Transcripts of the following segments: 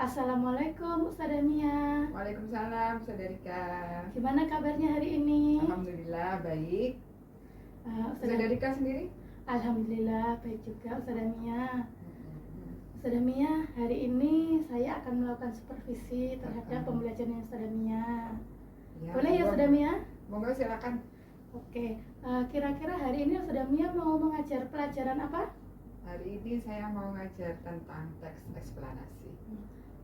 Assalamualaikum Ustazah Mia. Waalaikumsalam, Saudara. Gimana kabarnya hari ini? Alhamdulillah baik. Ustazah Saudara sendiri? Alhamdulillah baik juga Ustazah Mia. Ustazah Mia, hari ini saya akan melakukan supervisi terhadap pembelajaran Ustazah Mia. Ya, Boleh ya Ustazah Mia? Monggo silakan. Oke, kira-kira hari ini Ustazah Mia mau mengajar pelajaran apa? Hari ini saya mau ngajar tentang teks eksplanasi.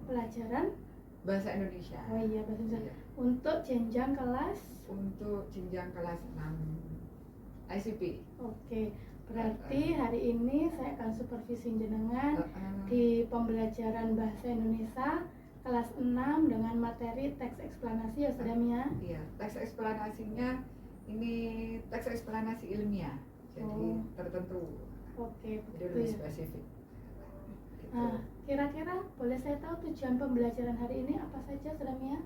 Pelajaran Bahasa Indonesia. Oh iya, bahasa Indonesia. Iya. Untuk jenjang kelas? Untuk jenjang kelas 6 ICP. Oke, berarti hari ini saya akan supervisi jenengan di pembelajaran bahasa Indonesia kelas 6 dengan materi teks eksplanasi ya Ustazah Mia. Iya, teks eksplanasinya ini teks eksplanasi ilmiah. Jadi tertentu. Oke, Jadi begitu lebih ya. spesifik. Nah, kira-kira boleh saya tahu tujuan pembelajaran hari ini apa saja Ustazah Mia?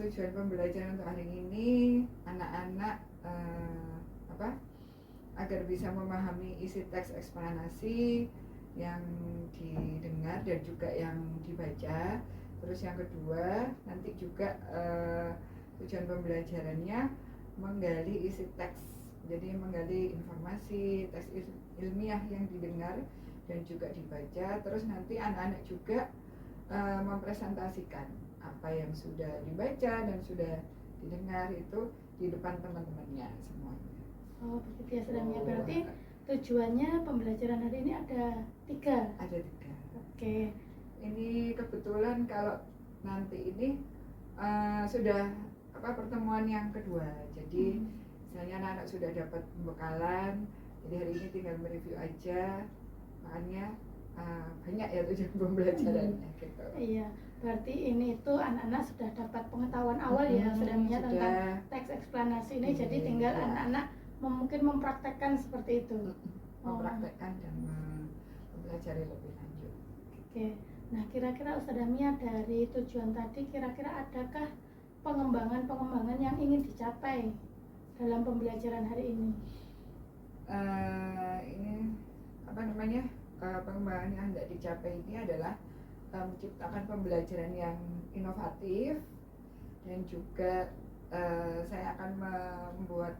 Tujuan pembelajaran untuk hari ini anak-anak agar bisa memahami isi teks eksplanasi yang didengar dan juga yang dibaca. Terus yang kedua nanti juga tujuan pembelajarannya menggali isi teks, jadi menggali informasi teks ilmiah yang didengar dan juga dibaca. Terus nanti anak-anak juga mempresentasikan apa yang sudah dibaca dan sudah didengar itu di depan teman-temannya semuanya. Oh begitu ya Ustazah Mia. Berarti tujuannya pembelajaran hari ini ada 3? Ada 3. Oke. Ini kebetulan kalau nanti ini sudah pertemuan yang kedua. Jadi misalnya anak-anak sudah dapat pembekalan, jadi hari ini tinggal mereview aja. Makanya banyak ya tujuan pembelajarannya gitu. Iya, berarti ini itu anak-anak sudah dapat pengetahuan awal ya Ustazah Mia tentang teks eksplanasi ini. Jadi tinggal anak-anak mungkin mempraktekkan seperti itu. Mempraktekkan dan mempelajari lebih lanjut. Oke. Nah, kira-kira Ustazah Mia dari tujuan tadi kira-kira adakah pengembangan yang ingin dicapai dalam pembelajaran hari ini? Pengembangan yang hendak dicapai ini adalah menciptakan pembelajaran yang inovatif dan juga saya akan membuat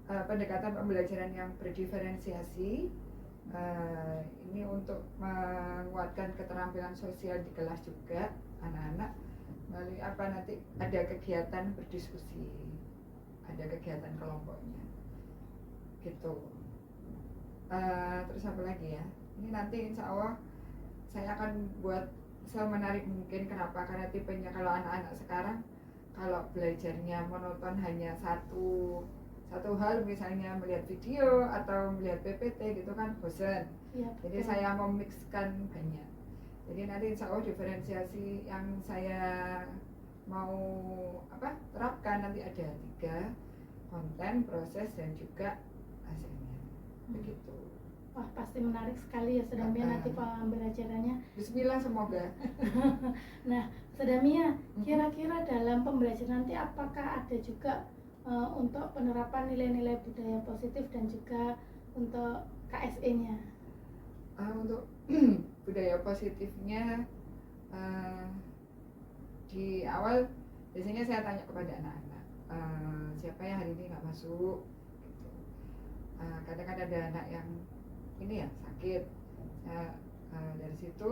pendekatan pembelajaran yang berdiferensiasi. Ini untuk menguatkan keterampilan sosial di kelas juga anak-anak melalui nanti ada kegiatan berdiskusi, ada kegiatan kelompoknya gitu. Terus apa lagi ya, ini nanti insya Allah saya akan buat semenarik mungkin. Kenapa? Karena tipenya kalau anak-anak sekarang kalau belajarnya monoton hanya satu hal, misalnya melihat video atau melihat PPT gitu kan bosan ya, jadi saya memixkan banyak. Jadi nanti insya Allah diferensiasi yang saya mau terapkan nanti ada 3, konten, proses, dan juga hasilnya. Begitu. Wah, pasti menarik sekali ya Ustazah Mia nanti pembelajarannya. Bismillah, semoga. Nah, Ustazah Mia, kira-kira dalam pembelajaran nanti apakah ada juga untuk penerapan nilai-nilai budaya positif dan juga untuk KSE-nya? Untuk budaya positifnya di awal biasanya saya tanya kepada anak-anak siapa yang hari ini nggak masuk gitu. Kadang ada anak yang ini ya sakit. Dari situ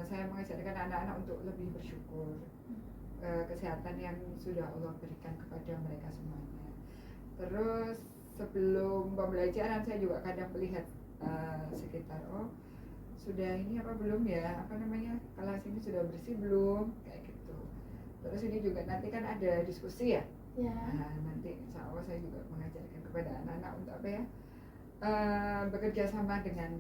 saya mengajarkan anak-anak untuk lebih bersyukur kesehatan yang sudah Allah berikan kepada mereka semuanya. Terus sebelum pembelajaran saya juga kadang melihat sekitar, sudah ini belum ya, kelas ini sudah bersih belum, kayak gitu. Terus ini juga nanti kan ada diskusi ya. Nanti insya Allah saya juga mengajarkan kepada anak-anak untuk bekerja sama dengan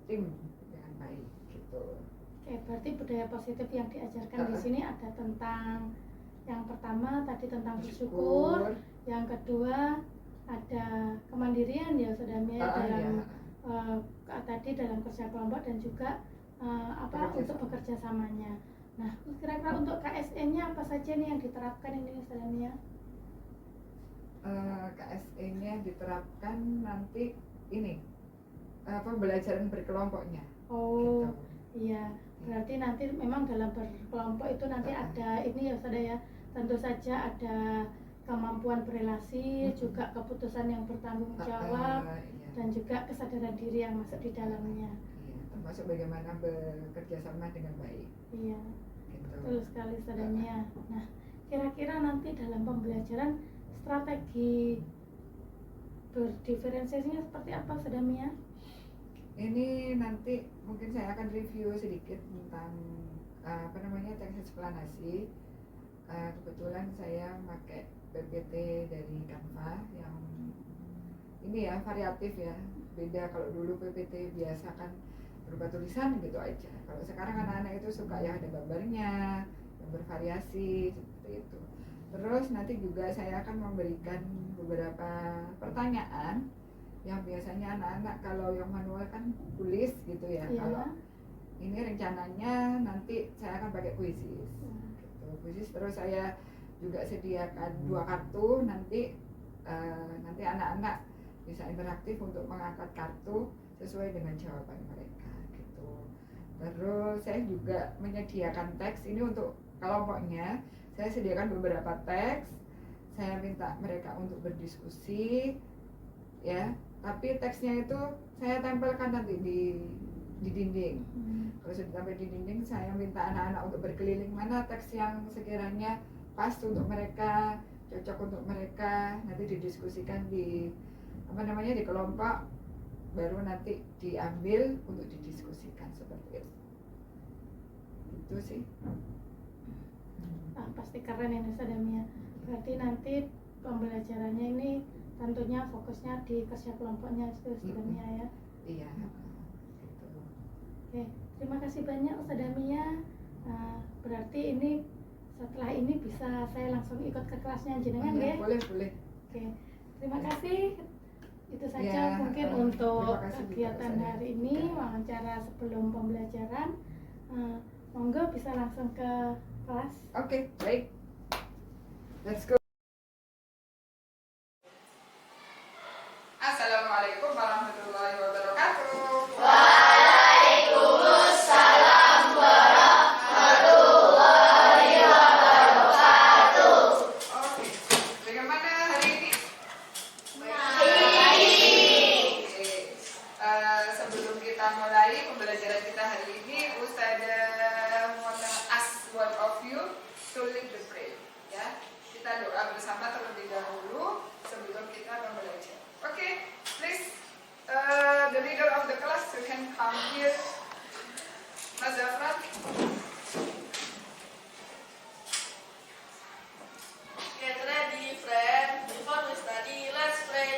tim dengan baik gitu. Oke, berarti budaya positif yang diajarkan di sini ada tentang yang pertama tadi tentang bersyukur, yang kedua ada kemandirian ya Ustazah Mia dalam tadi dalam kerja kelompok dan juga untuk bekerja samanya. Nah, kira-kira untuk KSE-nya apa saja nih yang diterapkan ini Ustazah Mia? KSE-nya diterapkan nanti ini pembelajaran berkelompoknya. Oh, gitu. Iya. Berarti nanti memang dalam berkelompok itu nanti ada ini ya Ustazah ya, tentu saja ada kemampuan berelasi, juga keputusan yang bertanggung jawab, iya. dan juga kesadaran diri yang masuk di dalamnya. Iya, termasuk bagaimana bekerja sama dengan baik. Iya, Gitu. betul sekali Ustazah Mia. Nah, kira-kira nanti dalam pembelajaran strategi berdiferensiasinya seperti apa Ustazah Mia? Ini nanti mungkin saya akan review sedikit tentang teks eksplanasi. Kebetulan saya pakai PPT dari Canva yang ini ya variatif ya, beda kalau dulu PPT biasa kan berupa tulisan gitu aja. Kalau sekarang anak-anak itu suka ya ada gambarnya, yang bervariasi seperti itu. Terus nanti juga saya akan memberikan beberapa pertanyaan yang biasanya anak-anak kalau yang manual kan tulis gitu ya. Kalau ini rencananya nanti saya akan pakai Quizzes. Quizzes, terus saya juga sediakan 2 kartu nanti anak-anak bisa interaktif untuk mengangkat kartu sesuai dengan jawaban mereka gitu. Terus saya juga menyediakan teks ini untuk kelompoknya. Saya sediakan beberapa teks. Saya minta mereka untuk berdiskusi ya. Tapi teksnya itu saya tempelkan nanti di dinding. Kalau sudah sampai di dinding, saya minta anak-anak untuk berkeliling mana teks yang sekiranya pas untuk mereka, cocok untuk mereka, nanti didiskusikan di di kelompok, baru nanti diambil untuk didiskusikan seperti itu. Itu sih. Pasti keren ini Ustazah Mia. Berarti nanti pembelajarannya ini tentunya fokusnya di kerja kelompoknya itu Ustazah Mia ya. Iya. Oke, terima kasih banyak Ustazah Mia. Berarti ini setelah ini bisa saya langsung ikut ke kelasnya jenengan ya? Boleh. Oke, terima kasih. Itu saja Ya, mungkin untuk kegiatan hari ini, wawancara sebelum pembelajaran. Monggo bisa langsung ke kelas. Oke, baik. Let's go. Assalamualaikum warahmatullahi wabarakatuh. Waalaikumsalam warahmatullahi wabarakatuh. Oke, bagaimana hari ini? Sebelum kita mulai pembelajaran kita hari ini, Ustazah wanna ask one of you to lead the prayer. Ya, kita doa bersama terlebih dahulu sebelum kita belajar. Okay, please, the leader of the class, you can come here, Mas Zafran. Get ready, friend. Before we study, let's pray.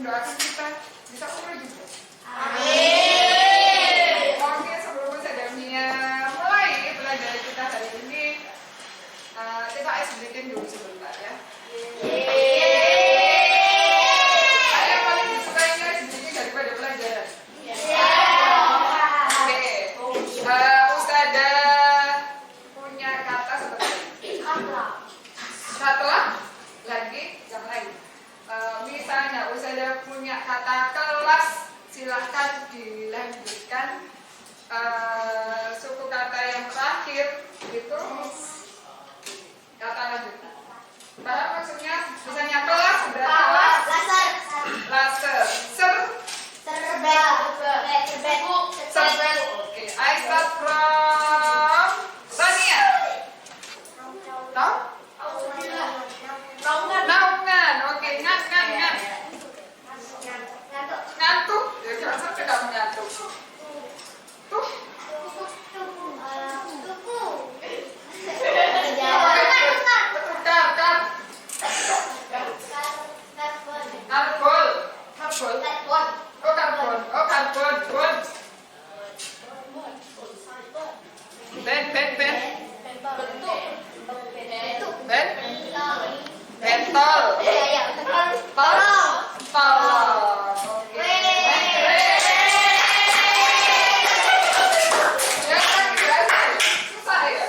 mendoakan kita bisa umroh juga. Amin. Oke, sebelum Ustazah Mia mulai pelajaran kita hari ini, kita icebreaking dulu sebentar ya. Saya paling disukai icebreaking daripada pelajaran. terakhir itu kata lanjutan. Paham maksudnya? Misalnya kelas berapa? Laser. Serbet. Oke. I start from Tania. Tahu? Naungan. Oke. Ngan. Ngantuk. Ya jangan sampai kamu ngantuk. Tuh. Karbon. Bentol. Tolong. Oke. Susah ya?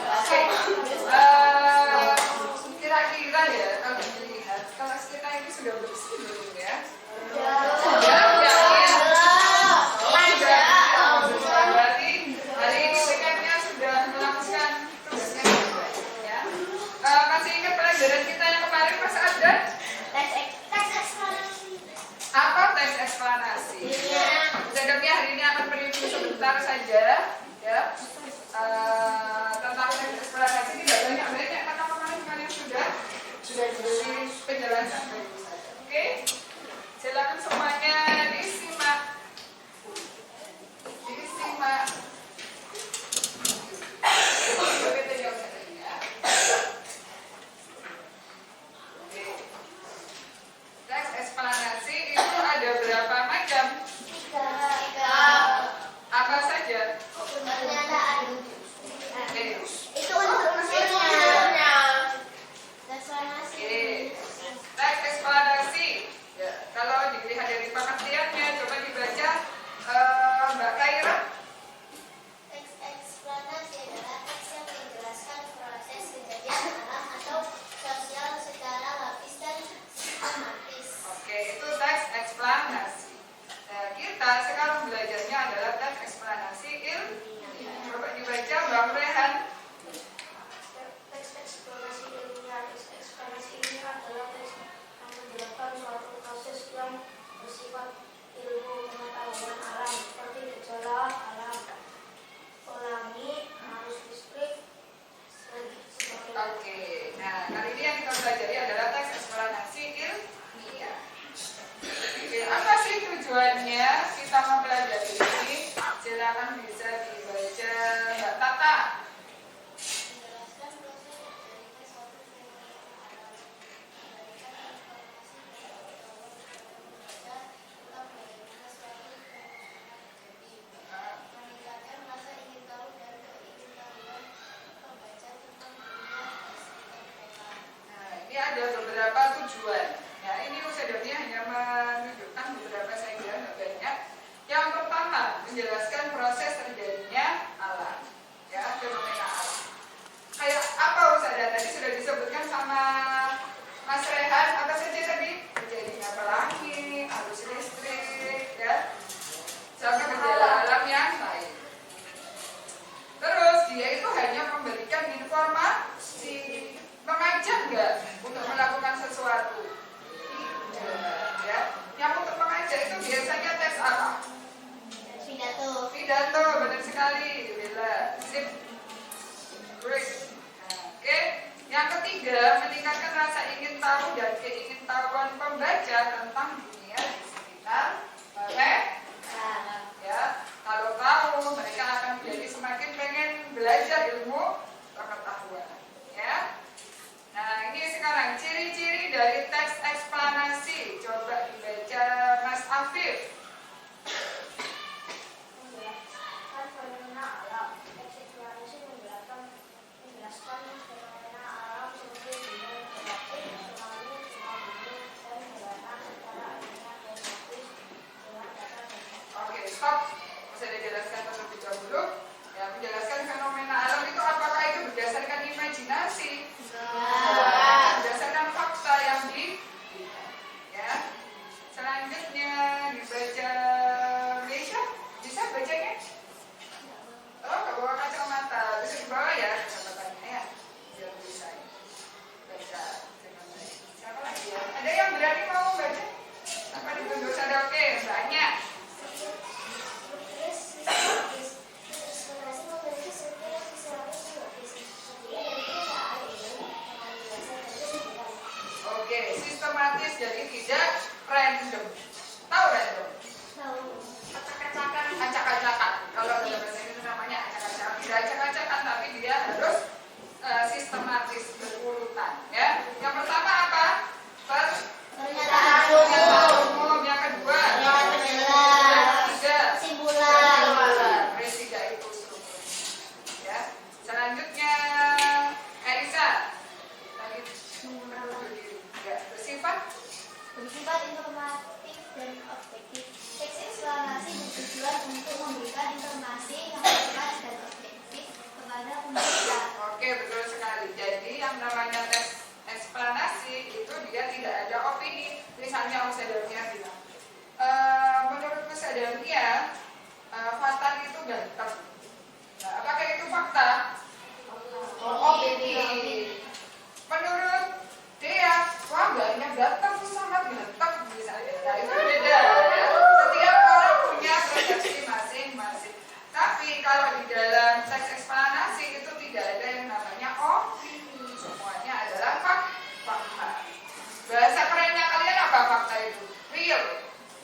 Oke. Kira-kira ya kalau dilihat kelas kita ini sudah bersih belum ya? Sudah. Berarti hari ini TK-nya sudah melakukan tugasnya ya. Masih ingat pelajaran kita yang kemarin Mas ada? Apa teks eksplanasi? Sedangnya hari ini akan mereview sebentar saja ya. Tentang teks eksplanasi tidak banyak karena kemarin kalian sudah diberi penjelasan. Oke, silakan semuanya disimak. Teks eksplanasi itu ada berapa macam? 3. Apa saja? Pernyataan. Oke. Itu untuk unsurnya. Oke. Teks eksplanasi. Ya, kalau dilihat dari pengertiannya, coba dibaca Mbak Kaira. Teks eksplanasi adalah teks yang menjelaskan proses kejadian alam atau sosial secara logis dan sistematis. Oke, itu teks eksplanasi. Nah, kita sekarang belajarnya adalah teks eksplanasi ilmiah. Coba dibaca Bang Rehan. Teks eksplanasi ilmiah. Teks eksplanasi ilmiah adalah teks yang menjelaskan suatu proses yang bersifat ilmu pengetahuan alam seperti gejala alam, pelangi, arus listrik, sebagainya. Oke, nah kali ini yang kita pelajari adalah teks eksplanasi ilmiah. Oke, apa sih tujuannya kita mempelajari ini? Silakan bisa dibaca Mbak Tata. Menjelaskan proses terjadinya suatu fenomena alam, memberikan informasi dan pengetahuan kepada pembaca tentang bagaimana suatu fenomena terjadi, meningkatkan rasa ingin tahu dan keingintahuan pembaca tentang dunia di sekitar mereka. Nah, ini ada beberapa tujuan. Nah, ini Usadami hanya menunjukkan beberapa saja, nggak banyak. Yang pertama, menjelaskan proses terjadinya alam, ya, fenomena alam. Kayak apa Usada? Tadi sudah disebutkan sama Mas Rehan, apa saja tadi? Terjadinya pelangi, arus listrik, ya, sama gejala alam yang lain. Terus dia itu hanya memberikan informasi, mengajak nggak untuk melakukan sesuatu? Tidak, ya. Yang untuk mengajak itu biasanya tes apa? Pidato, benar sekali, Bella. Sip. Great. Nah, oke. Yang ketiga, meningkatkan rasa ingin tahu dan keingintahuan pembaca tentang dunia di sekitar mereka. Ya, kalau tahu mereka akan menjadi semakin pengen belajar ilmu pengetahuan. Ya. Nah, ini sekarang ciri-ciri dari teks eksplanasi. Coba dibaca Mas Afif. Menjelaskan fenomena alam. Teks eksplanasi menjelaskan fenomena alam seperti gunung berapi, tsunami, gempa bumi, dan gerhana secara ilmiah dan logis dengan data dan fakta. Oke, stop. Bisa dijelaskan terlebih dahulu. di dalam teks eksplanasi itu tidak ada yang namanya opini, semuanya adalah fakta. Bahasa kerennya kalian apa fakta itu? Real.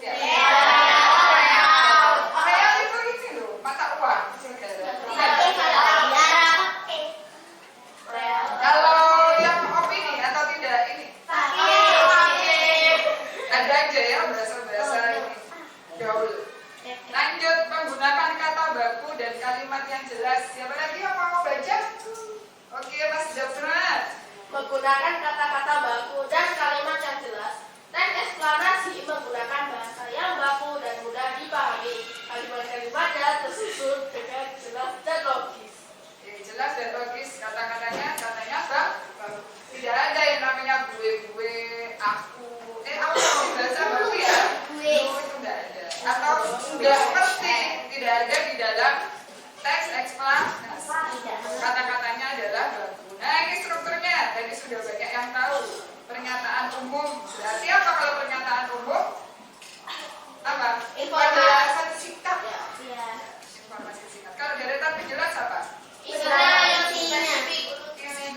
Ya. Real itu ini loh, mata uang. Kalau yang opini atau tidak ini? Ada aja ya bahasa-bahasa ini. Gaul. Lanjut, menggunakan kata baku dan kalimat yang jelas. Siapa lagi yang mau baca? Oke, Mas Jabran. Menggunakan kata-kata baku dan kalimat yang jelas. Teks eksplanasi menggunakan bahasa yang baku dan mudah dipahami. Kalimat-kalimatnya tersusun dengan jelas dan logis. Oke, jelas dan logis. Kata-katanya apa? Tidak ada yang namanya gue, aku. Aku bahasa baku ya? Gue itu tidak ada. Atau nggak ngerti, tidak ada di dalam teks eksplanasi. Kata-katanya adalah baku. Nah, ini strukturnya. Tadi sudah banyak yang tahu. Pernyataan umum. Berarti apa kalau pernyataan umum? Apa? Informasi singkat. Informasi singkat. Kalau deretan penjelas apa? Isinya yang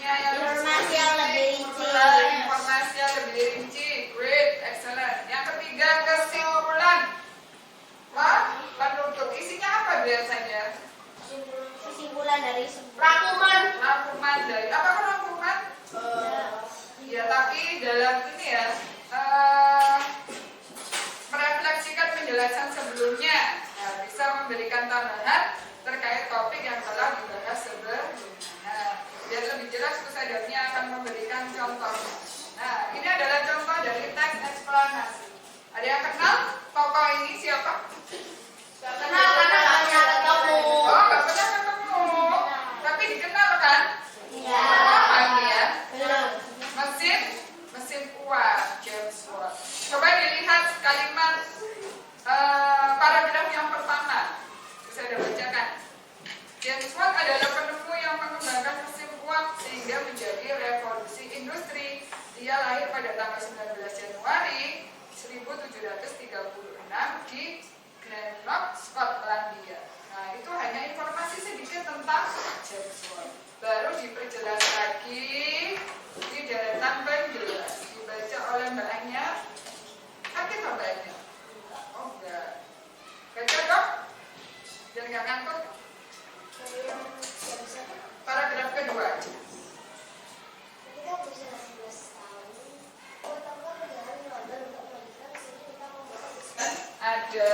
Informasi yang lebih rinci. Informasi yang lebih rinci. Great, excellent. Yang ketiga, kesimpulan. Penutup. Isinya apa biasanya? Kesimpulan dari Rangkuman Dari apa rangkuman? Ya, tapi dalam ini ya merefleksikan penjelasan sebelumnya. Nah, bisa memberikan tambahan terkait topik yang telah dibahas sebelumnya. Nah, biar lebih jelas Ustadzahnya akan memberikan contoh. Nah, ini adalah contoh dari teks eksplanasi. Ada yang kenal tokoh ini siapa? kenal karena nggak pernah ketemu. Oh, nggak pernah ketemu. Tapi dikenal kan? Apa ini ya? Mesin uap, James Watt. Coba dilihat kalimat paragraf yang pertama. Saya sudah bacakan. James Watt adalah penemu yang mengembangkan mesin uap sehingga menjadi revolusi industri. Dia lahir pada tanggal 19 Januari 1736 di Greenock, Skotlandia. Nah, itu hanya informasi sedikit tentang James Watt. Baru diperjelas lagi di deretan penjelas. Dibaca oleh Mbak Anya. Sakit Mbak Anya? Oh enggak. Baca dong. Biar nggak ngantuk. Paragraf kedua. Ketika berusia 18 tahun, pertama perjalanan di London untuk melanjutkan studi tentang pembuatan bisnis. Ada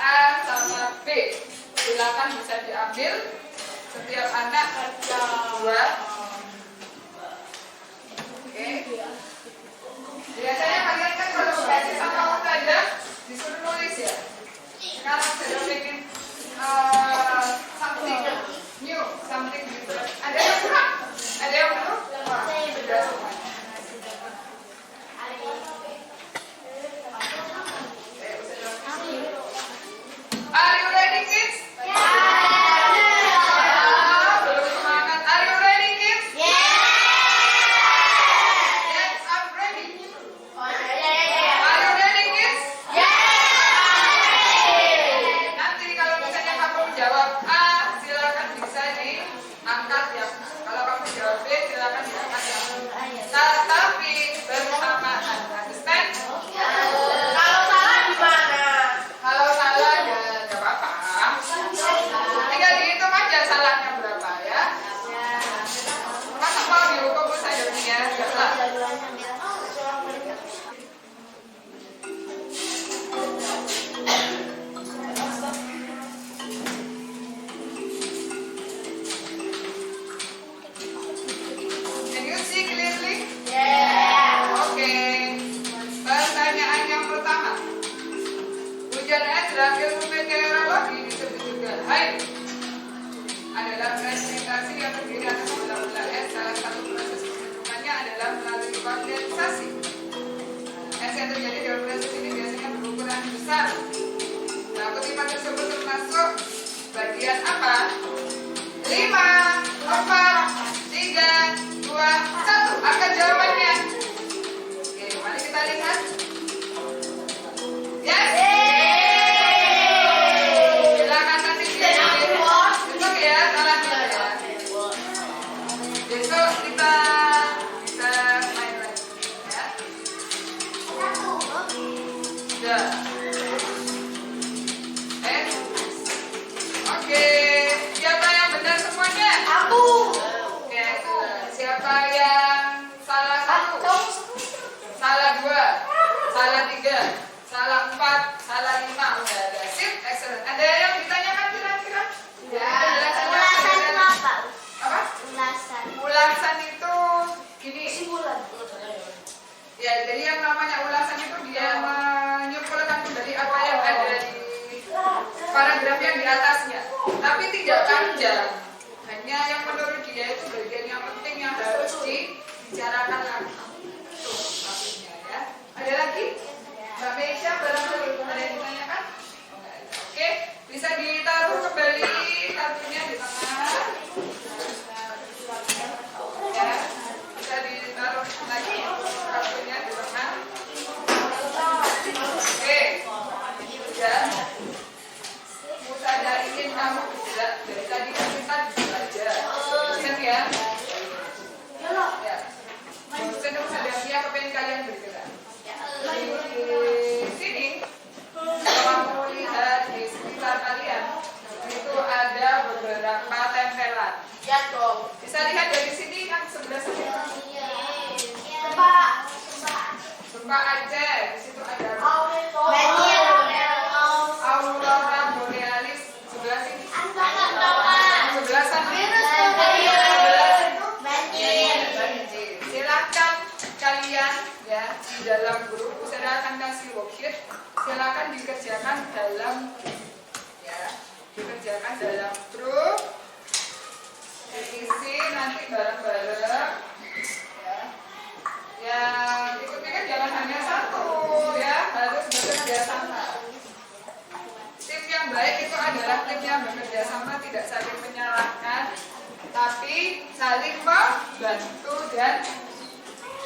A sama B. Silakan bisa diambil. Setiap anak dua. Oke. Biasanya kalian kan kalau belajar sama ustazah disuruh nulis ya. Sekarang saya bikin something new, something different. Ada yang kurang? Ada yang belum? Sudah semua. Are you ready, kids? Belum semangat. Are you ready, kids? Yes, I'm ready. Are you ready, kids? Nanti kalau misalnya kamu jawab A, silakan bisa diangkat ya. Kalau kamu jawab B, silakan diangkat ya. Tapi bersamaan. Understand? Kalau salah gimana? Kalau salah ya nggak apa-apa. Tinggal dihitung aja salahnya berapa ya. Masa mau dihukum saja ya? Nggak salah. Can you see clearly? Oke. Pertanyaan yang pertama. Hujan es dalam ilmu meteorologi disebut juga haid. Adalah presentasi yang terdiri atas bola-bola es. Salah satu proses pembentukannya adalah melalui kondensasi. Es yang terjadi dalam proses ini biasanya berukuran besar. Nah, kutipan tersebut termasuk bagian apa? 5, 4, 3, 2, 1. Angkat jawabannya. Oke, mari kita lihat. Yes. Silakan nanti dia. jam. Hanya yang menurut dia itu bagian yang penting yang harus dibicarakan lagi. Tuh, maksudnya ya. Ada lagi? Mbak Meisha barangkali ada yang ditanyakan? Oke, bisa ditaruh kembali kartunya di tengah. Ya, bisa ditaruh lagi kartunya di tengah. Oke, ya. Musada ingin kamu bergerak dari tadi kan kita belajar. Ingat ya? Ya. Cenderung sadar kepengen kalian bergerak. Di sini, kalau lihat di sekitar kalian itu ada beberapa tempelan. Ya dong. Bisa lihat dari sini kan sebelah sini. Sumpah Aceh, di situ ada Aurora Borealis sebelah sini. Sebelah sana. Banjir. Silakan kalian ya di dalam grup saya akan kasih worksheet. Silakan dikerjakan dalam grup. Diisi nanti bareng-bareng. Ya, ikutnya kan jangan hanya satu ya, harus bekerja sama. Tim yang baik itu adalah tim yang bekerja sama, tidak saling menyalahkan, tapi saling membantu dan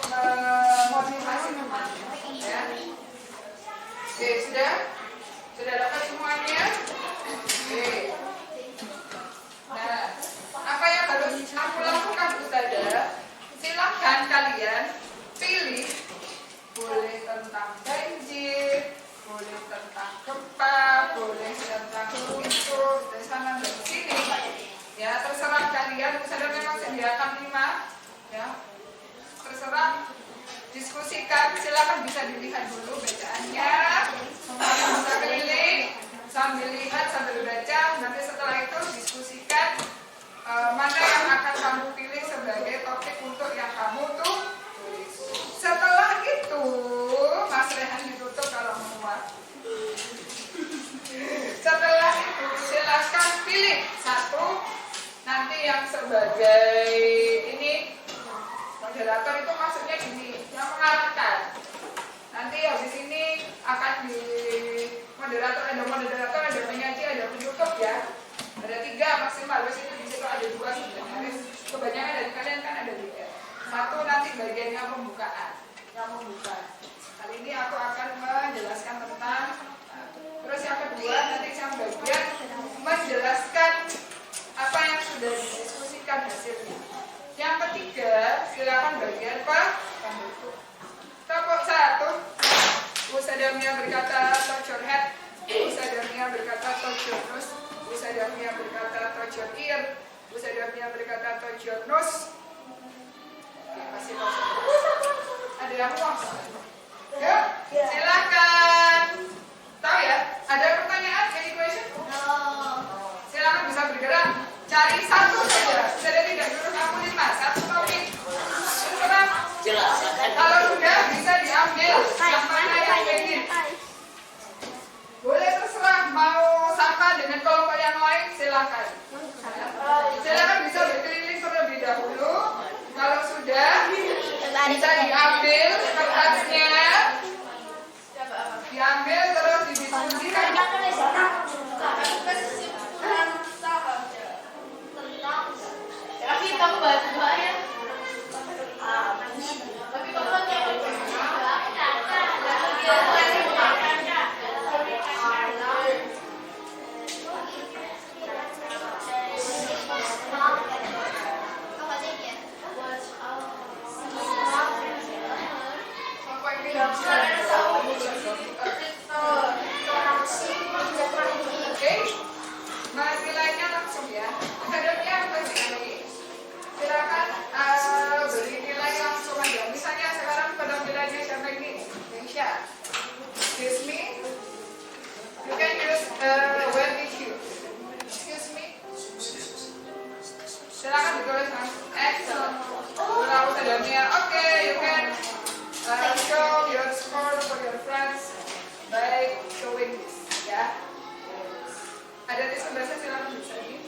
memotivasi teman-teman. Ya. Oke, sudah dapat semuanya? Oke. Nah, apa yang harus kamu lakukan Ustazah? Silakan kalian pilih, boleh tentang banjir, boleh tentang gempa, boleh tentang itu dari sana dari sini. Ya, terserah kalian. Ustazah memang sediakan 5. Ya, terserah diskusikan. Silakan bisa dilihat dulu bacaannya. Bisa keliling sambil lihat sambil baca. Nanti setelah itu diskusikan mana yang akan kamu pilih sebagai topik untuk yang kamu tulis. Setelah itu Mas Rehan ditutup kalau muat. Setelah itu silakan pilih satu. Nanti yang sebagai ini moderator itu maksudnya gini, yang mengarahkan. Nanti habis ini akan di moderator, ada penyaji, ada penutup ya. Ada 3 maksimal, terus itu di situ ada 2 sebenarnya. Kebanyakan dari kalian kan ada 3. Satu nanti bagian yang pembukaan, yang membuka. Kali ini aku akan menjelaskan tentang. Terus yang kedua nanti yang bagian menjelaskan apa yang sudah didiskusikan hasilnya. Yang ketiga silakan bagian penutup. Topik 1, Ustazah Mia berkata touch your head, Ustazah Mia berkata touch your nose, Ustazah Mia berkata touch your ear, Ustazah Mia berkata touch your nose. Oke, masih ada yang mau? Yuk, silakan. Tahu ya? Ada pertanyaan? Any question? Silakan bisa bergerak. Cari satu saja. Sudah tidak dulu kamu 5. Satu topik. Terserah. Jelas. Kalau sudah bisa diambil. Yang mana yang ingin? Boleh terserah. Mau sama dengan kelompok yang lain silakan. Silakan bisa berkeliling terlebih dahulu. Kalau sudah bisa diambil kertasnya. Diambil terus didiskusikan. Tapi kamu baca doanya. Tapi kamu kan yang Oke, nilainya langsung ya. Akademia apa sih? Silakan beri nilai langsung aja. Misalnya sekarang penampilannya siapa ini? Meisha. Excuse me. You can use when with you. Excuse me. Silakan ditulis langsung. Excellent. Lalu akademia. Oke, you can show your score for your friends by showing this. Ya. Ada di sebelah silakan bisa ini.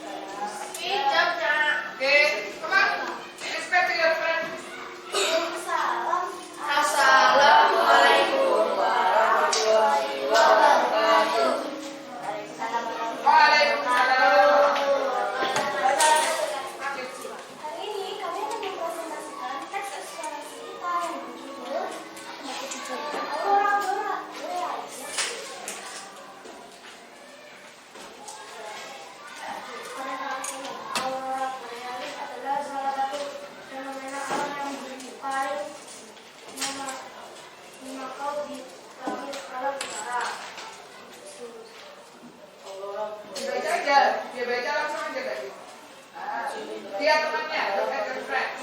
Dia temannya, look at your friends.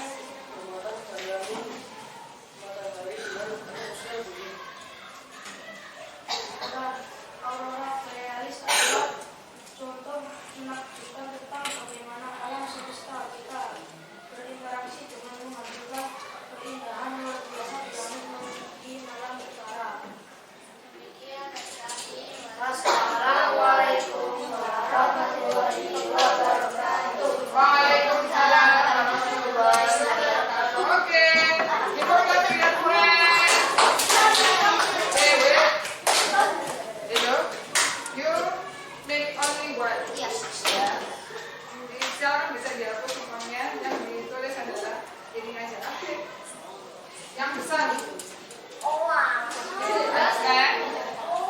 Aurora borealis adalah contoh menakjubkan tentang bagaimana alam semesta kita berinteraksi dengan menghasilkan keindahan luar biasa di langit di malam utara. Demikian kami. Wassalamualaikum warahmatullahi wabarakatuh. Waalaikumsalam warahmatullahi wabarakatuh. Oke, ibu kasih lihat friends. Hey, wait. Hello, you make only one. Yes. Jadi silakan bisa dihapus semuanya. Yang ditulis adalah ini aja. Oke. Yang besar.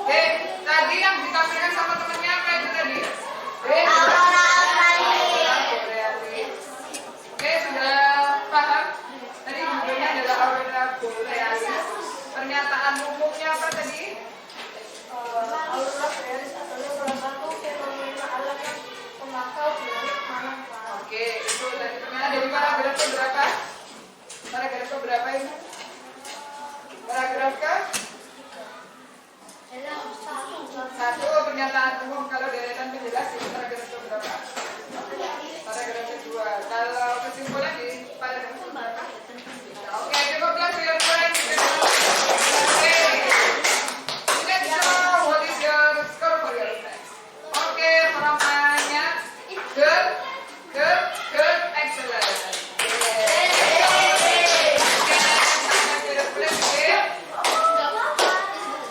Oke, tadi yang ditampilkan sama temennya apa itu tadi? Aurora borealis. Oke, sudah paham? Tadi judulnya adalah aurora borealis. Pernyataan umumnya apa tadi? Aurora borealis adalah salah satu fenomena alam yang memantau di langit malam utara. Oke, itu tadi pernyataan dari paragraf berapa? Paragraf berapa ini? Paragraf ke? Satu, pernyataan umum. Kalau deretan penjelas itu paragraf berapa? Paragraf kedua. Kalau kesimpulan di paragraf berapa? Oke, cukuplah your friends. Oke. Let's show what is your score for your friends. Oke, harapannya good, good, good, excellent.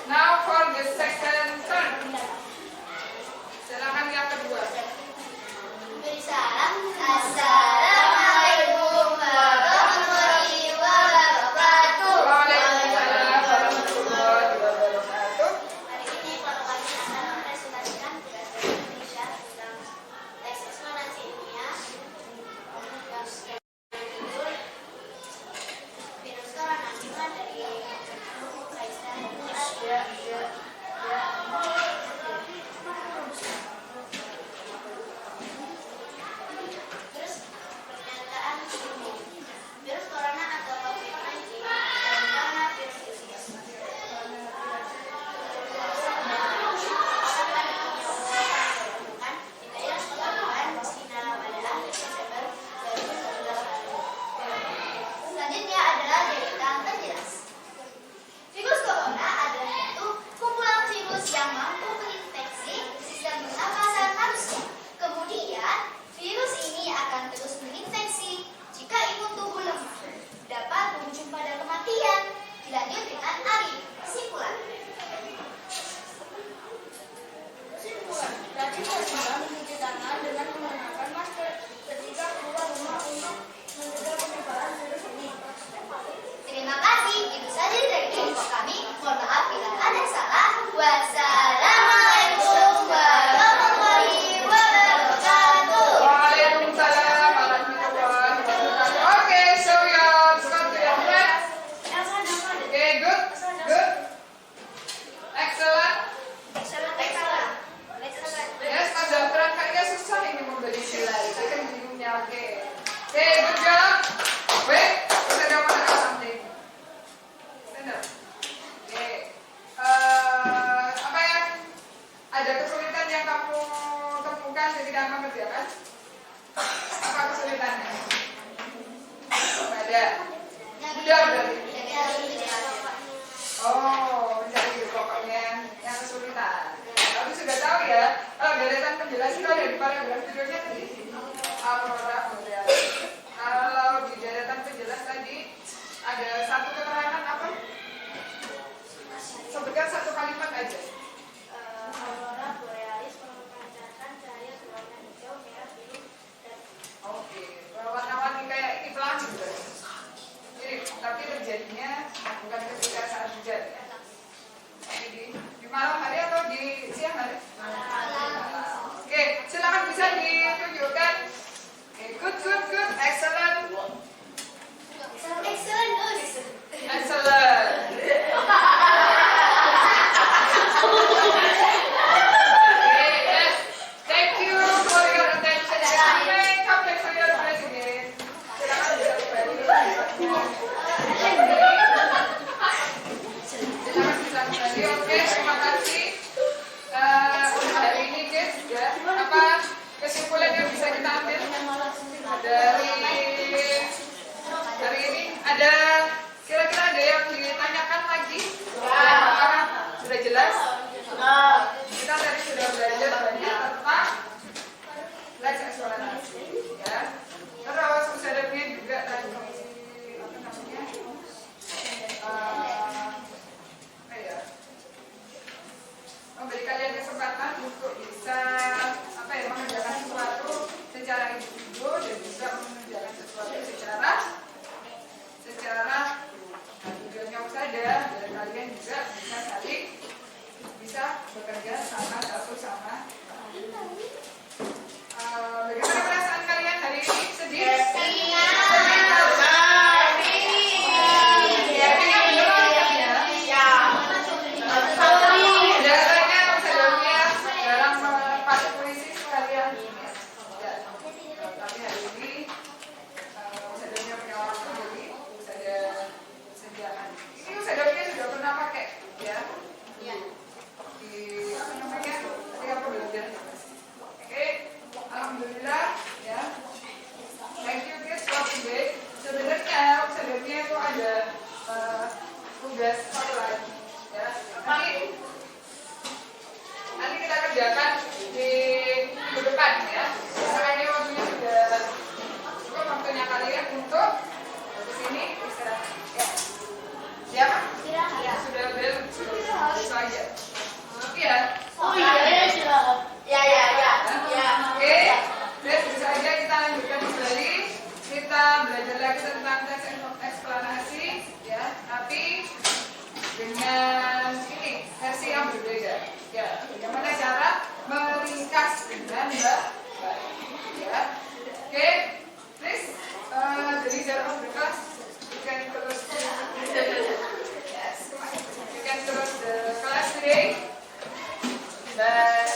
Now for the second turn. Silakan yang kedua. Beri salam. Assalamualaikum warahmatullahi wabarakatuh. Waalaikumsalam warahmatullahi wabarakatuh. Hari ini kalau kami akan mempresentasikan tugas bahasa Indonesia tentang teks eksplorasi ilmiah yang berjudul virus corona 5 dari buku Kaisar Terus pernyataan umum. Virus corona atau COVID-19 merupakan virus disease. Di daerah kota Wuhan, China pada akhir Desember 2019. Selanjutnya adalah deretan terjelas. Virus corona adalah satu kumpulan virus yang mampu menginfeksi sistem pernapasan manusia. Kemudian, virus ini akan terus menginfeksi jika imun tubuh lemah, dapat berujung pada kematian. Dilanjut dengan Ari. Kesimpulan. Rajin-rajinlah mencuci tangan dengan menggunakan masker ketika keluar rumah untuk mencegah penyebaran virus ini. Terima kasih, itu saja dari info kami. Mohon maaf bila ada salah. Wassalamualaikum warahmatullahi wabarakatuh. Waalaikumsalam warahmatullahi wabarakatuh. Oke, show your score to your friends. Oke, good, good, excellent. Yes, ada perangkatnya susah ini membeli sila. Saya kan bingungnya. Oke, good job. Wait, kita ada mau ada something. Stand up. Oke. Apa yang ada kesulitan yang kamu temukan ketika mengerjakan? Apa kesulitannya? Nggak ada. Mudah berarti. Oh, mencari pokoknya yang kesulitan. Tapi sudah tahu ya, kalau deretan penjelas itu ada di paragraf judulnya tadi. Aurora borealis. Kalau di deretan penjelas tadi ada satu keterangan apa? Sebutkan satu kalimat aja. Aurora borealis memancarkan cahaya berwarna hijau, merah, biru, Ya. Terus usahanya juga tadi apa namanya? Apa ya? Memberi kalian kesempatan untuk bisa apa ya, mengerjakan sesuatu secara individu dan juga mengerjakan sesuatu secara tujuannya saja, dan kalian juga bisa saling bisa bekerja sama satu sama lain. Bagaimana perasaan kalian hari ini? Sedih? Alhamdulillah ya. Thank you guys for today. Sebenarnya itu ada tugas satu lagi ya. Nanti kita kerjakan di minggu depan ya. Karena ini waktunya sudah cukup, waktunya kalian untuk di sini istirahat ya. Siapa? Sudah bel, itu aja. Oke ya. Oke, terus bisa aja kita lanjutkan kembali. Kita belajar lagi tentang teks eksplanasi ya, tapi dengan ini versi yang berbeda ya. Bagaimana cara meringkas dengan baik ya. Oke, please dari jarak of the class you can close yes, you can close the class today by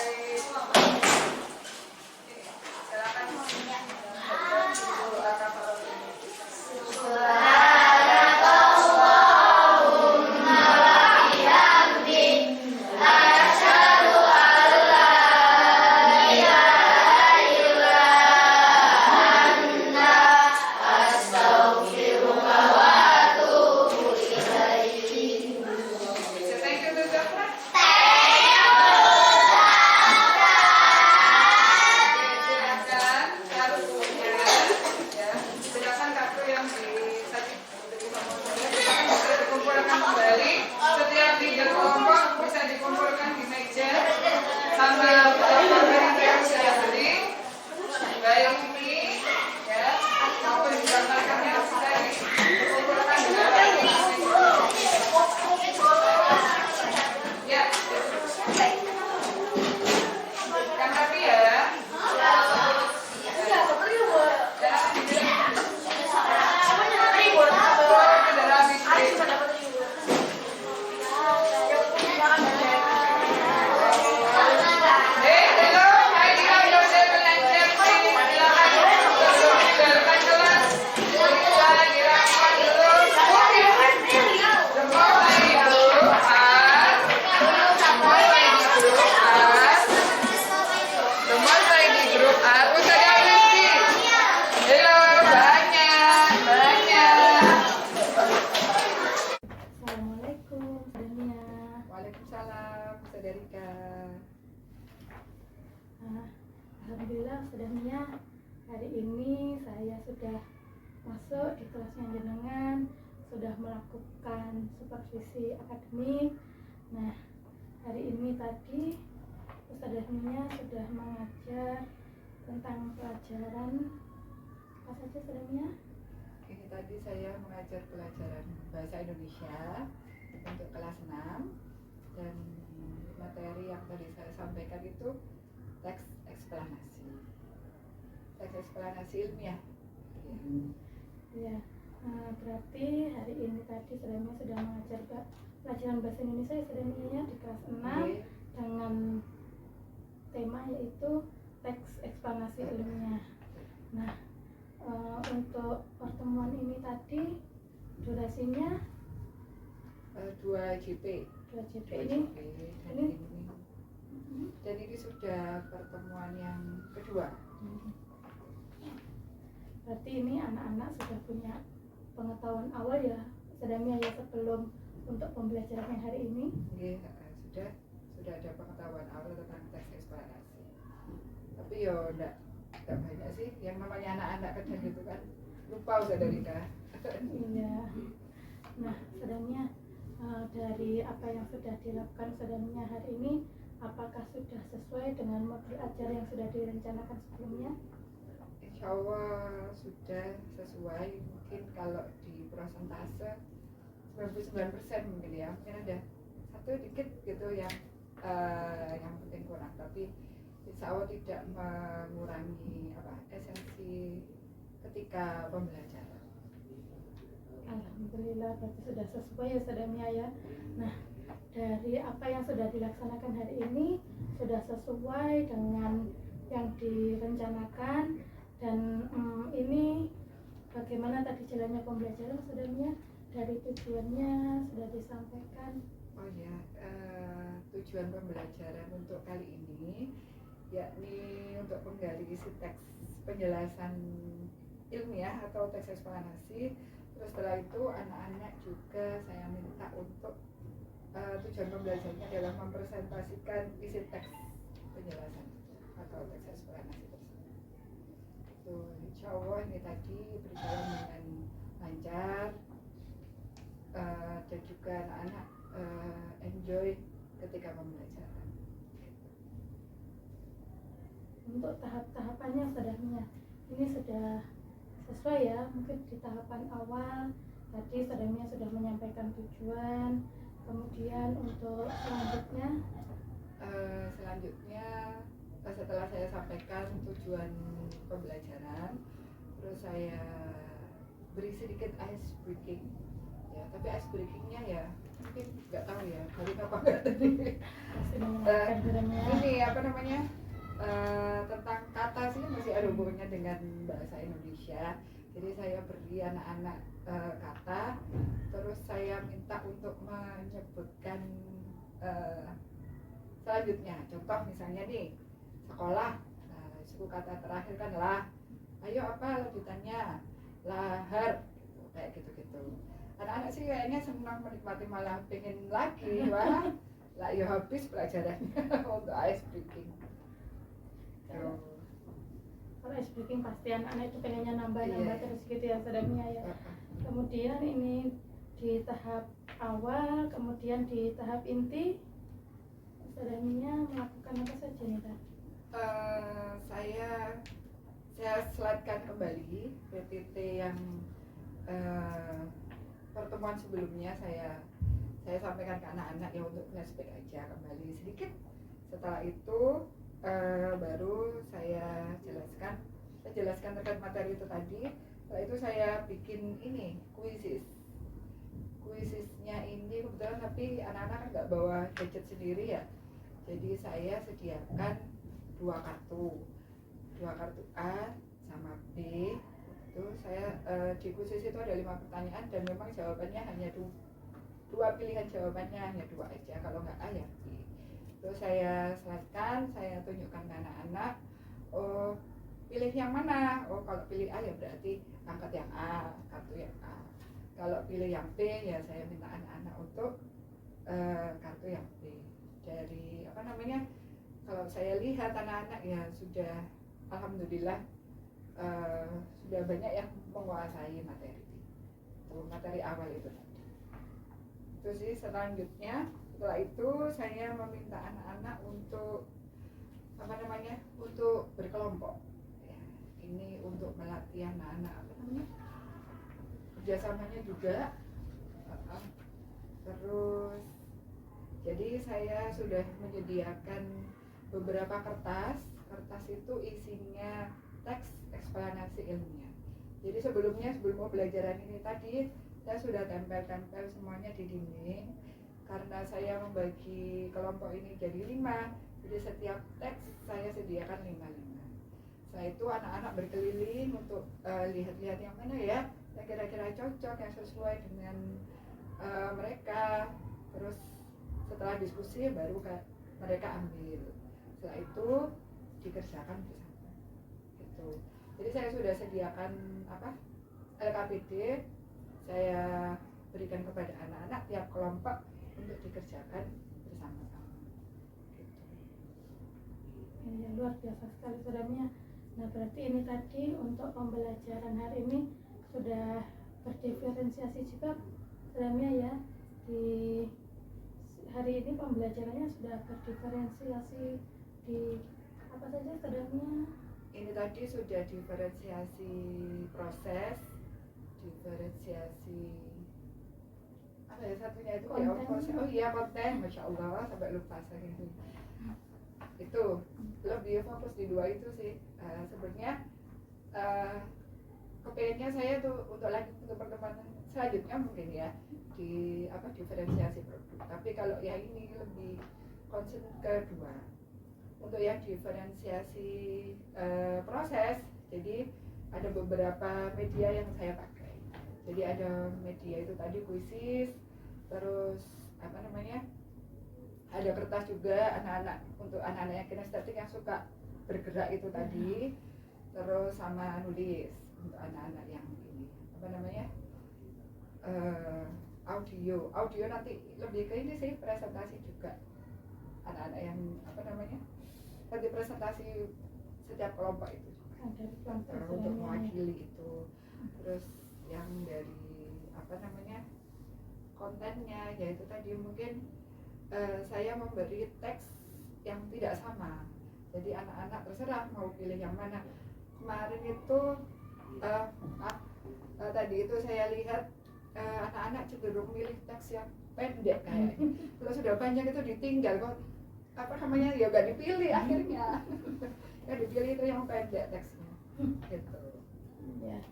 Alhamdulillah sudah Mia, hari ini saya sudah masuk di kelasnya jenengan, sudah melakukan supervisi akademik. Nah, hari ini tadi Ustazah Mia sudah mengajar tentang pelajaran apa saja Ustazah Mia? Ini tadi saya mengajar pelajaran bahasa Indonesia untuk kelas 6, dan materi yang tadi saya sampaikan itu teks eksplanasi ilmiah. Ya, berarti hari ini tadi Sedemia sudah mengajar pelajaran bahasa Indonesia Sedemia di kelas 6 dengan tema yaitu teks eksplanasi ilmiah. Nah, untuk pertemuan ini tadi durasinya 2 JP. 2 JP ini dan ini sudah pertemuan yang kedua. Berarti ini anak-anak sudah punya pengetahuan awal ya Sedemia ya sebelum untuk pembelajaran yang hari ini. Sudah ada pengetahuan awal tentang teks eksplanasi. Tapi yo enggak tidak banyak sih yang namanya anak-anak kadang gitu kan lupa udah dari dah. Iya. Nah, sebenarnya dari apa yang sudah dilakukan sebenarnya hari ini, apakah sudah sesuai dengan modul ajar yang sudah direncanakan sebelumnya? Insya Allah sudah sesuai. Mungkin kalau di persentase 99% mungkin ya, mungkin ada satu dikit gitu yang penting kurang, tapi insya Allah tidak mengurangi esensi ketika pembelajaran. Alhamdulillah, berarti sudah sesuai ya sebenarnya ya. Nah, dari apa yang sudah dilaksanakan hari ini sudah sesuai dengan yang direncanakan, dan ini bagaimana tadi jalannya pembelajaran sebenarnya, dari tujuannya sudah disampaikan. Oh ya, tujuan pembelajaran untuk kali ini yakni untuk menggali isi teks penjelasan ilmiah atau teks eksplanasi. Terus setelah itu anak-anak juga saya minta untuk tujuan pembelajarannya adalah mempresentasikan isi teks penjelasan atau teks eksplanasi tersebut. Insya Allah ini tadi berjalan dengan lancar, dan juga anak-anak enjoy ketika pembelajaran. Untuk tahap-tahapannya sebenarnya ini sudah sesuai ya. Mungkin di tahapan awal tadi sebenarnya sudah menyampaikan tujuan, kemudian untuk selanjutnya setelah saya sampaikan tujuan pembelajaran, terus saya beri sedikit ice breaking ya, tapi ice breakingnya ya mungkin nggak tahu ya kali apa nggak tadi ini apa namanya tentang kata sih masih ada hubungannya dengan bahasa Indonesia. Jadi saya beri anak-anak kata, terus saya minta untuk menyebutkan selanjutnya. Contoh misalnya nih sekolah, suku kata terakhir kan lah, ayo apa lanjutannya, lahar gitu, kayak gitu-gitu. Anak-anak sih kayaknya senang menikmati, malah pengen lagi. Wah lah ya habis pelajarannya untuk ice breaking. Kalau ice breaking pasti anak-anak itu pengennya nambah-nambah Iya. terus gitu ya sebenarnya ya. Kemudian ini di tahap awal, kemudian di tahap inti sebenarnya melakukan apa saja nih Kak? Saya slide-kan kembali PPT yang pertemuan sebelumnya saya sampaikan ke anak-anak ya, untuk flashback aja kembali sedikit. Setelah itu baru saya jelaskan terkait materi itu tadi. Setelah itu saya bikin ini kuisisnya ini kebetulan, tapi anak-anak kan nggak bawa gadget sendiri ya, jadi saya sediakan dua kartu A sama B. Itu saya di kuisis itu ada 5 pertanyaan dan memang jawabannya hanya dua pilihan, jawabannya hanya 2 aja, kalau nggak A ya B. Terus saya slide-kan, saya tunjukkan ke anak-anak, oh pilih yang mana? Oh kalau pilih A ya berarti angkat yang A, kartu yang A. Kalau pilih yang B ya saya minta anak-anak untuk kartu yang B. Dari apa namanya, kalau saya lihat anak-anak ya sudah alhamdulillah sudah banyak yang menguasai materi itu, materi awal itu tadi. Itu sih. Selanjutnya setelah itu saya meminta anak-anak untuk apa namanya, untuk berkelompok ya. Ini untuk melatih anak-anak apa namanya, kerjasamanya juga. Terus jadi saya sudah menyediakan beberapa kertas itu isinya teks eksplanasi ilmiah. Jadi sebelum pembelajaran ini tadi saya sudah tempel semuanya di dinding, karena saya membagi kelompok ini jadi 5, jadi setiap teks saya sediakan 5. Setelah itu anak-anak berkeliling untuk lihat-lihat yang mana ya yang kira-kira cocok, yang sesuai dengan mereka. Terus setelah diskusi baru mereka ambil. Setelah itu dikerjakan bersama gitu. Jadi saya sudah sediakan LKPD, saya berikan kepada anak-anak tiap kelompok untuk dikerjakan bersama-sama gitu. Ya, luar biasa sekali sebenarnya. Nah, berarti ini tadi untuk pembelajaran hari ini sudah berdiferensiasi juga Saudara ya. Di hari ini pembelajarannya sudah berdiferensiasi di apa saja Saudara? Ini tadi sudah diferensiasi proses, diferensiasi apa ya satunya itu ya Konten. oh iya konten, masya Allah sampai lupa saya itu lebih fokus di dua itu sih. Sebenarnya kepengennya saya tuh untuk lagi untuk pertemuan selanjutnya mungkin ya di apa diferensiasi produk, tapi kalau yang ini lebih concern kedua untuk yang diferensiasi proses. Jadi ada beberapa media yang saya pakai. Jadi ada media itu tadi kuisis, terus apa namanya, ada kertas juga anak-anak untuk anak-anak yang kinestetik yang suka bergerak itu tadi, terus sama nulis untuk anak-anak yang ini apa namanya audio nanti lebih ke ini sih presentasi juga anak-anak yang apa namanya nanti presentasi setiap kelompok itu juga untuk mewakili itu. Terus yang dari apa namanya kontennya yaitu tadi mungkin saya memberi teks yang tidak sama, jadi anak-anak terserah mau pilih yang mana. Kemarin itu tadi itu saya lihat anak-anak cenderung milih teks yang pendek kayaknya. Kalau sudah panjang itu ditinggal kok apa namanya ya gak dipilih akhirnya. Ya dipilih itu yang pendek teksnya gitu. Ya,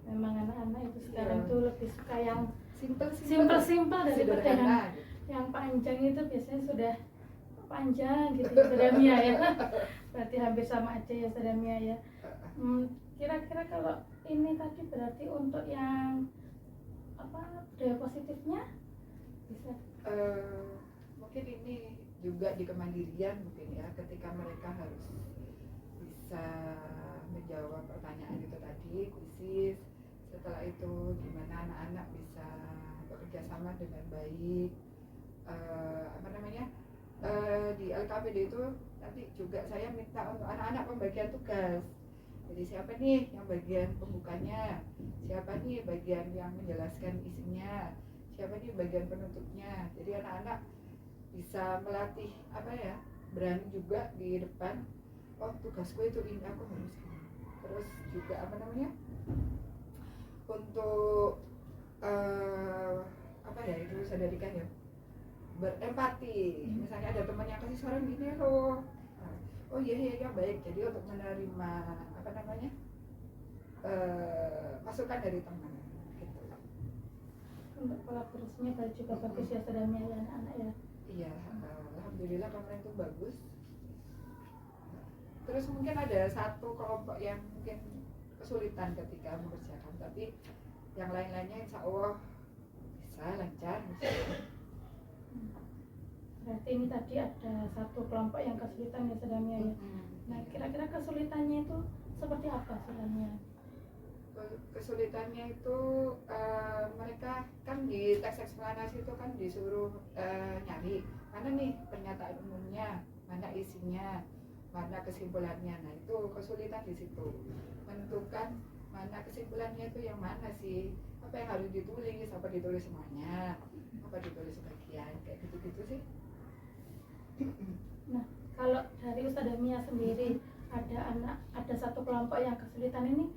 memang anak-anak itu sekarang tuh lebih suka yang Simpel daripada yang panjang itu biasanya sudah panjang gitu ya Saudara Mia ya. Berarti hampir sama aja ya Saudara Mia ya. Kira-kira kalau ini tadi berarti untuk yang apa budaya positifnya bisa mungkin ini juga di kemandirian mungkin ya, ketika mereka harus bisa menjawab pertanyaan itu tadi kuisis. Setelah itu gimana anak-anak bisa bekerja sama dengan baik, apa namanya di LKPD itu nanti juga saya minta untuk anak-anak pembagian tugas. Jadi siapa nih yang bagian pembukanya, siapa nih bagian yang menjelaskan isinya, siapa nih bagian penutupnya. Jadi anak-anak bisa melatih apa ya, berani juga di depan, oh tugasku itu ini, aku harus gini. Terus juga apa namanya untuk apa ya itu sadarikan ya, berempati. Misalnya ada teman yang kasih saran gini loh, oh iya baik. Jadi untuk menerima apa namanya masukan dari teman gitu. untuk kolaborasinya juga bagus ya Saudara Mia ya anak-anak ya. Iya, alhamdulillah kemarin itu bagus. Terus mungkin ada satu kelompok yang mungkin kesulitan ketika mengerjakan, tapi yang lain-lainnya insya Allah bisa lancar. Berarti ini tadi ada satu kelompok yang kesulitan ya Saudara Mia ya. Nah, kira-kira kesulitannya itu seperti apa Saudara Mia? Kesulitannya itu mereka kan di teks eksplanasi itu kan disuruh nyari mana nih pernyataan umumnya, mana isinya, mana kesimpulannya. Nah itu kesulitan di situ, menentukan mana kesimpulannya itu yang mana sih, apa yang harus ditulis, apa ditulis semuanya, apa ditulis sebagian, kayak gitu-gitu sih. Nah, kalau dari Ustazah Mia sendiri ada satu kelompok yang kesulitan ini,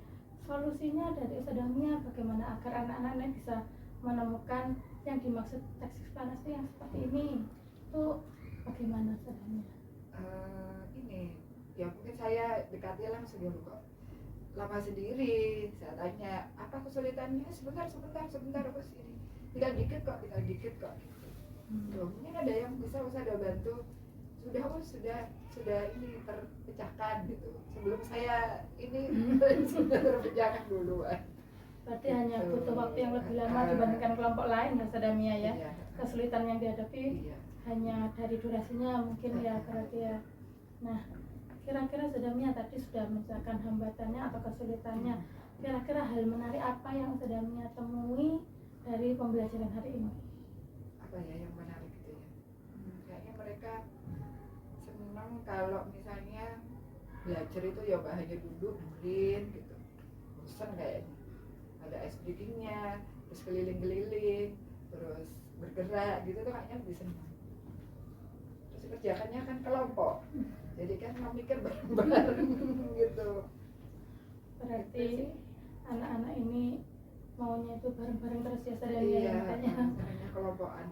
solusinya dari Ustazah Mia bagaimana agar anak-anak bisa menemukan yang dimaksud teks eksplanasi yang seperti ini? Itu bagaimana Ustazah Mia? Ini ya mungkin saya dekati langsung ya kok lama sendiri. Saya tanya apa kesulitannya, sebentar terus ini tinggal dikit kok Loh, mungkin ada yang bisa Ustazah bantu. Sudah ini terpecahkan gitu sebelum saya ini sudah terpecahkan duluan. Berarti hanya butuh waktu yang lebih lama dibandingkan kelompok lain ya Ustazah Mia ya. Iya. Kesulitan yang dihadapi hanya dari durasinya mungkin ya berarti ya. Nah, kira-kira Ustazah Mia tadi sudah menjelaskan hambatannya atau kesulitannya. Kira-kira hal menarik apa yang Ustazah Mia temui dari pembelajaran hari ini? Apa ya yang menarik gitu ya? Kayaknya mereka senang kalau misalnya belajar itu ya nggak hanya duduk dengerin gitu, bosan kayaknya. Ada ice breathingnya, terus keliling-keliling, terus bergerak gitu tuh kayaknya lebih senang. Terus kerjakannya kan kelompok, jadi kan mau mikir bareng-bareng gitu. Berarti anak-anak ini maunya itu bareng-bareng terus ya saudara Iya, makanya makanya kelompokan.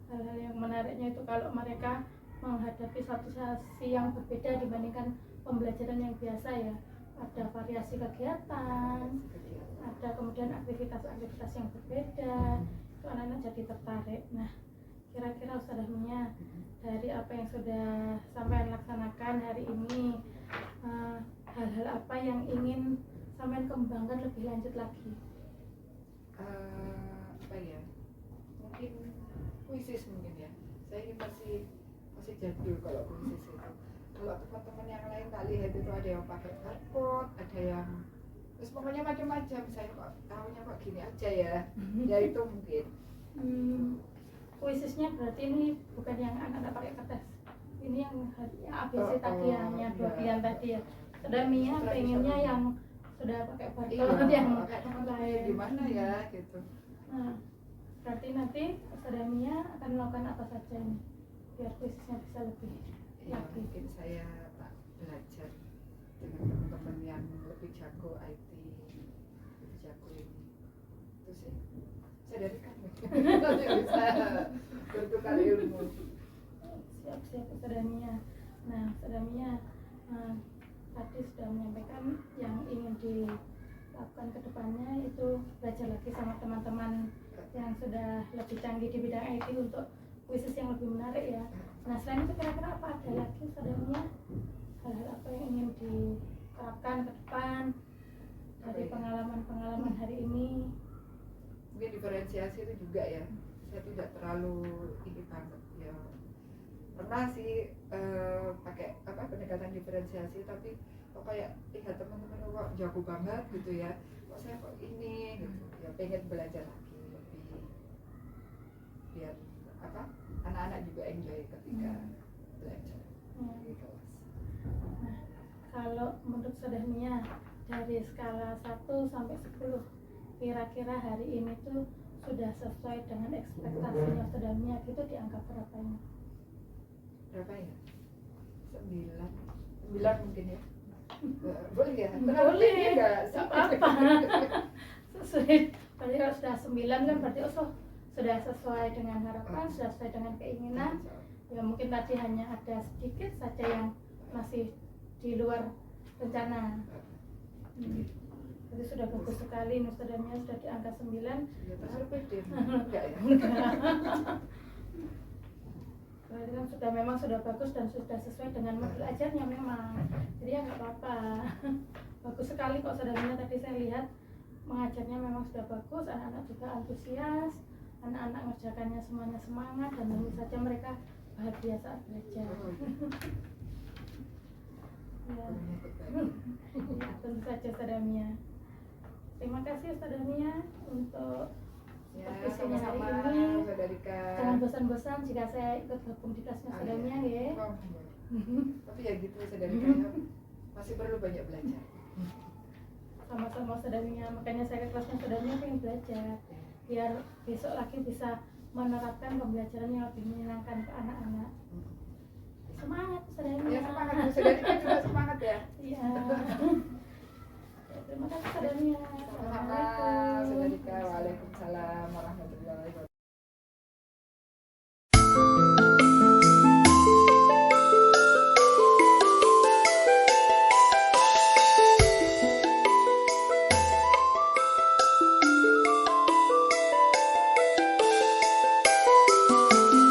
hal-hal yang menariknya itu kalau mereka menghadapi satu sesi yang berbeda dibandingkan pembelajaran yang biasa ya, ada variasi kegiatan, ada kemudian aktivitas-aktivitas yang berbeda, itu anak-anak jadi tertarik. Nah, kira-kira Ustazah Mia dari apa yang sudah sampai laksanakan hari ini, hal-hal apa yang ingin sampai kembangkan lebih lanjut lagi? Apa ya? Mungkin puisis mungkin ya. Saya ini masih jadul kalau puisis itu. Kalau teman-teman yang lain tak lihat itu ada yang pakai karpet, ada yang terus pokoknya macam-macam. Saya kok tahunya kok gini aja ya. Ya itu mungkin. Puisisnya berarti ini bukan yang anak-anak pakai kertas. Ini yang ABC tadi ya, yang dua pilihan tadi ya. Saudara Mia pengennya yang sudah pakai barcode yang pakai teman-teman gimana ya gitu. Nah, berarti nanti Saudara Mia akan melakukan apa saja nih biar puisisnya bisa lebih Ya, lagi. mungkin saya tak belajar dengan teman-teman yang lebih jago IT, lebih jago ini. Itu sih. Saya dari kamu. Bisa bertukar ilmu. Siap-siap Saudara Mia. Nah, Saudara Mia tadi sudah menyampaikan yang ingin dilakukan ke depannya itu belajar lagi sama teman-teman yang sudah lebih canggih di bidang IT untuk puisis yang lebih menarik ya. Nah, selain itu kira-kira apa ada lagi Saudara Mia hal-hal apa yang ingin diterapkan ke depan dari pengalaman-pengalaman hari ini? Mungkin diferensiasi itu juga ya. Saya tidak terlalu ini banget ya. Pernah sih pakai pendekatan diferensiasi, tapi kok kayak lihat teman-teman kok jago banget gitu ya, kok saya kok ini gitu ya, pengen belajar lagi lebih biar anak-anak juga enjoy ketika belajar di kelas. Nah, kalau menurut Saudara Mia dari skala 1 sampai 10 kira-kira hari ini tuh sudah sesuai dengan ekspektasinya Saudara Mia gitu di angka berapa ini? Berapa ya? 9 mungkin ya. Boleh ya? Boleh, enggak? apa-apa. Sesuai, berarti kalau sudah 9 kan berarti sudah sesuai dengan harapan, sudah sesuai dengan keinginan. Ya mungkin tadi hanya ada sedikit saja yang masih di luar rencana. Jadi sudah bagus sekali, Saudara Mia sudah di angka 9. Ya, terus pede. Enggak ya? Berarti kan sudah bagus dan sudah sesuai dengan modul ajarnya memang. Jadi ya nggak apa-apa. Bagus sekali kok Saudara Mia, tadi saya lihat mengajarnya memang sudah bagus, anak-anak juga antusias, anak-anak mengerjakannya semuanya semangat dan tentu saja mereka bahagia saat belajar. Ya, tentu saja Saudara Mia. Terima kasih Saudara Mia untuk Ya, supervisinya hari sama-sama, ini. Saudara Rika. Jangan bosan-bosan jika saya ikut gabung di kelasnya Saudara Mia ya. Tapi ya gitu, Saudara Rika masih perlu banyak belajar. Sama-sama Saudara Mia, makanya saya ke kelasnya Saudara Mia pengen belajar biar besok lagi bisa menerapkan pembelajaran yang lebih menyenangkan ke anak-anak. Semangat Saudara Mia. Ya semangat, Saudara Rika juga semangat ya. Iya.